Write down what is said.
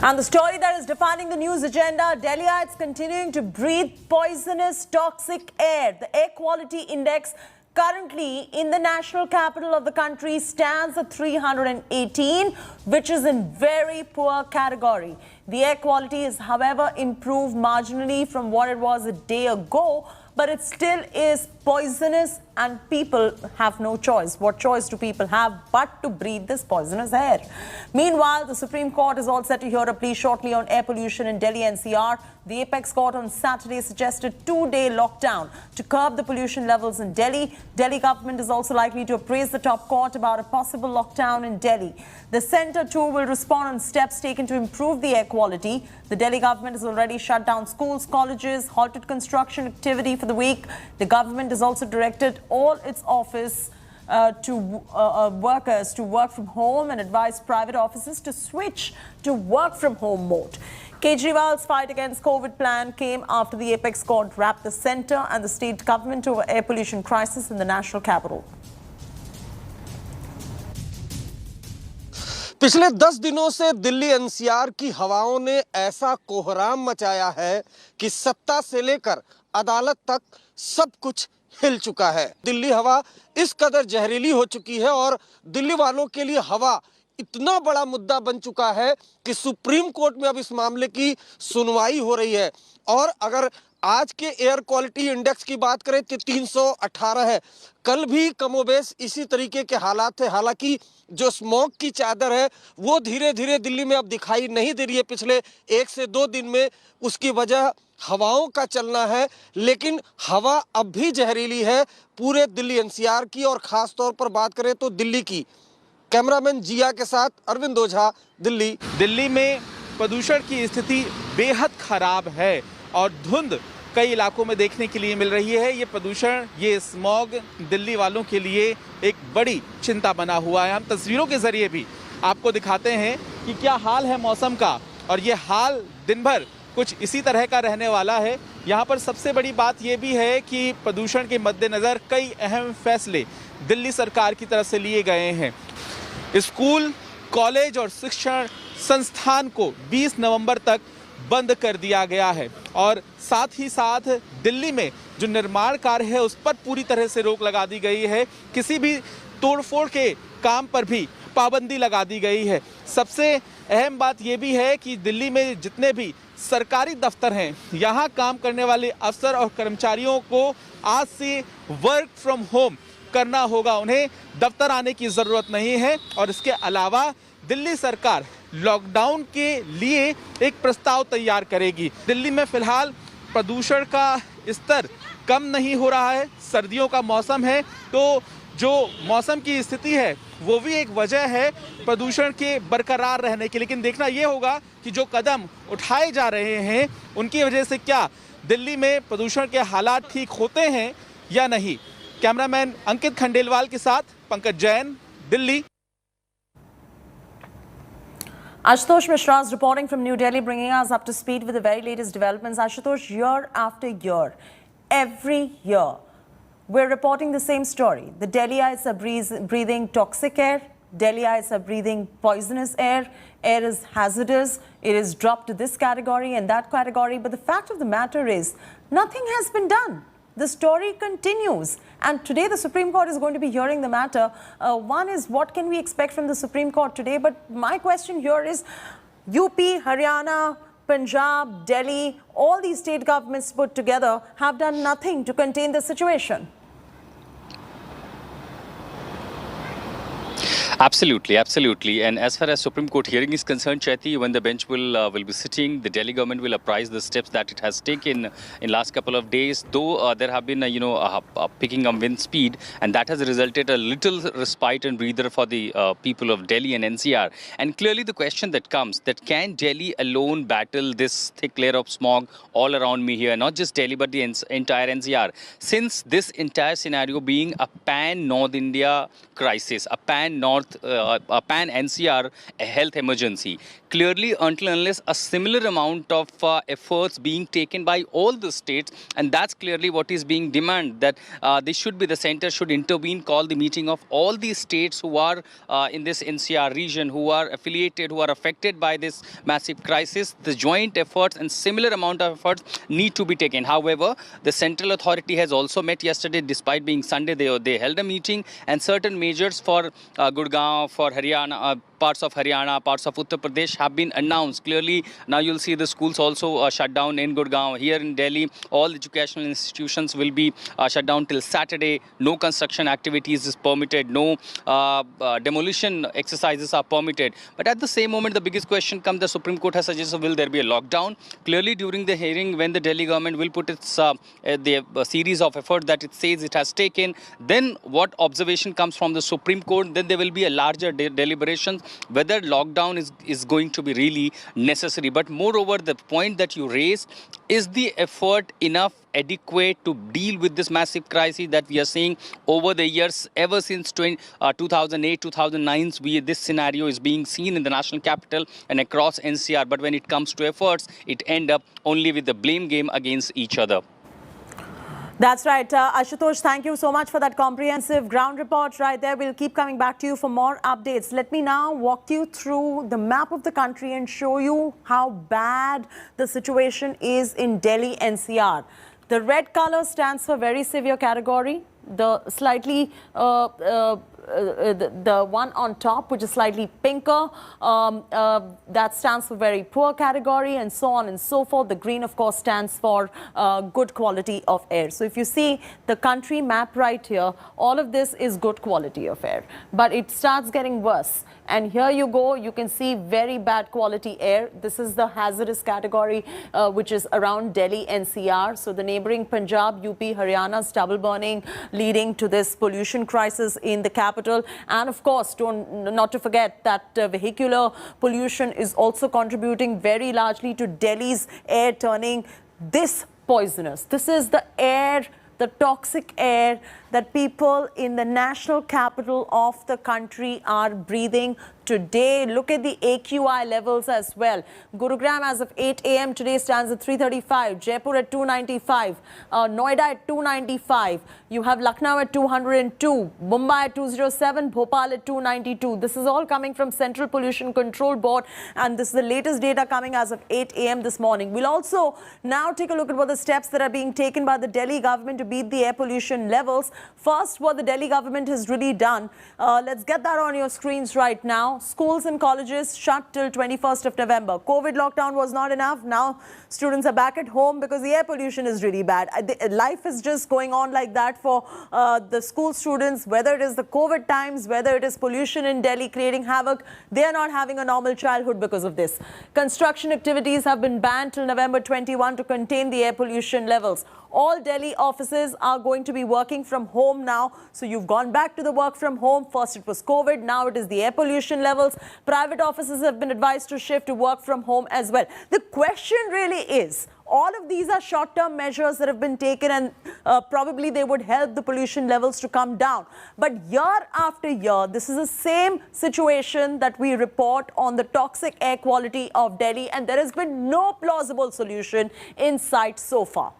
And the story that is defining the news agenda, Delhiites continuing to breathe poisonous, toxic air. The air quality index currently in the national capital of the country stands at 318, which is in very poor category. The air quality is, however, improved marginally from what it was a day ago, but it still is poisonous and people have no choice. What choice do people have but to breathe this poisonous air? Meanwhile, the Supreme Court is all set to hear a plea shortly on air pollution in Delhi NCR. The Apex Court on Saturday suggested two-day lockdown to curb the pollution levels in Delhi. Delhi government is also likely to appraise the top court about a possible lockdown in Delhi. The centre too will respond on steps taken to improve the air quality. The Delhi government has already shut down schools, colleges, halted construction activity for the week. The government has also directed all its office workers to work from home and advised private offices to switch to work from home mode. Kejriwal's fight against COVID plan came after the Apex Court wrapped the centre and the state government over air pollution crisis in the national capital. पिछले 10 दिनों से Delhi NCR की हवाओं ने ऐसा कोहराम मचाया है कि सत्ता से लेकर अदालत तक सब कुछ हिल चुका है। दिल्ली हवा इस कदर जहरीली हो चुकी है और दिल्ली वालों के लिए हवा इतना बड़ा मुद्दा बन चुका है कि सुप्रीम कोर्ट में अब इस मामले की सुनवाई हो रही है। और अगर आज के एयर क्वालिटी इंडेक्स की बात करें तो 318 है। कल भी कमोबेश इसी तरीके के हालात थे। हालांकि जो स्मॉग की चादर है वो धीरे धीरे दिल्ली में अब दिखाई नहीं दे रही है पिछले 1 से 2 दिन में। उसकी वजह हवाओं का चलना है, लेकिन हवा अब भी जहरीली है पूरे दिल्ली एनसीआर की और खास तौर पर बात करें तो दिल्ली की। कैमरामैन जिया के साथ अरविंद ओझा, दिल्ली। दिल्ली में प्रदूषण की स्थिति बेहद खराब है और धुंध कई इलाकों में देखने के लिए मिल रही है। ये प्रदूषण, ये स्मॉग दिल्ली वालों के लिए एक बड़ी चिंता बना हुआ है। हम तस्वीरों के जरिए भी आपको दिखाते हैं कि क्या हाल है मौसम का, और ये हाल दिन भर कुछ इसी तरह का रहने वाला है। यहाँ पर सबसे बड़ी बात ये भी है कि प्रदूषण के मद्देनज़र कई अहम फैसले दिल्ली सरकार की तरफ से लिए गए हैं। स्कूल, कॉलेज और शिक्षण संस्थान को 20 नवंबर तक बंद कर दिया गया है और साथ ही साथ दिल्ली में जो निर्माण कार्य है उस पर पूरी तरह से रोक लगा दी गई है। किसी भी तोड़फोड़ के काम पर भी पाबंदी लगा दी गई है। सबसे अहम बात यह भी है कि दिल्ली में जितने भी सरकारी दफ्तर हैं, यहाँ काम करने वाले अफसर और कर्मचारियों को आज से वर्क फ्रॉम होम करना होगा। उन्हें दफ्तर आने की ज़रूरत नहीं है। और इसके अलावा दिल्ली सरकार लॉकडाउन के लिए एक प्रस्ताव तैयार करेगी। दिल्ली में फिलहाल प्रदूषण का स्तर कम नहीं हो रहा है। सर्दियों का मौसम है तो जो मौसम की स्थिति है वो भी एक वजह है प्रदूषण के बरकरार रहने की। लेकिन देखना ये होगा कि जो कदम उठाए जा रहे हैं उनकी वजह से क्या दिल्ली में प्रदूषण के हालात ठीक होते हैं या नहीं। कैमरामैन अंकित खंडेलवाल के साथ Pankaj Jain, Delhi. Ashutosh Mishra is reporting from New Delhi, bringing us up to speed with the very latest developments. Ashutosh, year after year, every year, we're reporting the same story. The Delhiites are breathing toxic air. Delhiites are breathing poisonous air. Air is hazardous. It is dropped to this category and that category. But the fact of the matter is, nothing has been done. The story continues. And today the Supreme Court is going to be hearing the matter. One is, what can we expect from the Supreme Court today? But my question here is, UP, Haryana, Punjab, Delhi, all these state governments put together have done nothing to contain the situation. Absolutely, absolutely. And as far as Supreme Court hearing is concerned, Chaiti, when the bench will be sitting, the Delhi government will apprise the steps that it has taken in last couple of days. Though there have been, picking up wind speed, and that has resulted a little respite and breather for the people of Delhi and NCR. And clearly the question that comes, that can Delhi alone battle this thick layer of smog all around me here, not just Delhi but the entire NCR, since this entire scenario being a pan-North India crisis, a pan-North pan NCR health emergency. Clearly, until unless a similar amount of efforts being taken by all the states, and that's clearly what is being demanded, that the center should intervene, call the meeting of all these states who are in this NCR region, who are affiliated, who are affected by this massive crisis. The joint efforts and similar amount of efforts need to be taken. However, the central authority has also met yesterday, despite being Sunday. They held a meeting, and certain measures for Gurgaon, for Haryana, parts of Haryana, parts of Uttar Pradesh have been announced. Clearly, now you'll see the schools also shut down in Gurgaon. Here in Delhi, all educational institutions will be shut down till Saturday. No construction activities is permitted. No demolition exercises are permitted. But at the same moment, the biggest question comes, the Supreme Court has suggested, will there be a lockdown? Clearly, during the hearing, when the Delhi government will put its the series of efforts that it says it has taken, then what observation comes from the Supreme Court, then there will be a larger deliberations whether lockdown is going to be really necessary. But moreover, the point that you raise, is the effort enough, adequate to deal with this massive crisis that we are seeing over the years? Ever since 2008, 2009, this scenario is being seen in the national capital and across NCR. But when it comes to efforts, it ends up only with the blame game against each other. That's right. Ashutosh, thank you so much for that comprehensive ground report right there. We'll keep coming back to you for more updates. Let me now walk you through the map of the country and show you how bad the situation is in Delhi NCR. The red color stands for very severe category. The slightly the one on top, which is slightly pinker, that stands for very poor category, and so on and so forth. The green, of course, stands for good quality of air. So if you see the country map right here, all of this is good quality of air, but it starts getting worse. And here you go, you can see very bad quality air. This is the hazardous category, which is around Delhi NCR. So the neighboring Punjab, UP, Haryana, stubble burning, leading to this pollution crisis in the capital. And of course, not to forget that vehicular pollution is also contributing very largely to Delhi's air turning this poisonous. This is the air, the toxic air that people in the national capital of the country are breathing today. Look at the AQI levels as well. Gurugram as of 8 a.m. today stands at 335, Jaipur at 295, Noida at 295, you have Lucknow at 202, Mumbai at 207, Bhopal at 292. This is all coming from Central Pollution Control Board, and this is the latest data coming as of 8 a.m. this morning. We'll also now take a look at what the steps that are being taken by the Delhi government to beat the air pollution levels. First, what the Delhi government has really done, let's get that on your screens right now. Schools and colleges shut till 21st of November. COVID lockdown was not enough. Now students are back at home because the air pollution is really bad. Life is just going on like that for the school students, whether it is the COVID times, whether it is pollution in Delhi creating havoc. They are not having a normal childhood because of this. Construction activities have been banned till November 21 to contain the air pollution levels. All Delhi offices are going to be working from home now. So you've gone back to the work from home. First it was COVID, now it is the air pollution levels. Private offices have been advised to shift to work from home as well. The question really is, all of these are short-term measures that have been taken, and probably they would help the pollution levels to come down. But year after year, this is the same situation that we report on the toxic air quality of Delhi, and there has been no plausible solution in sight so far.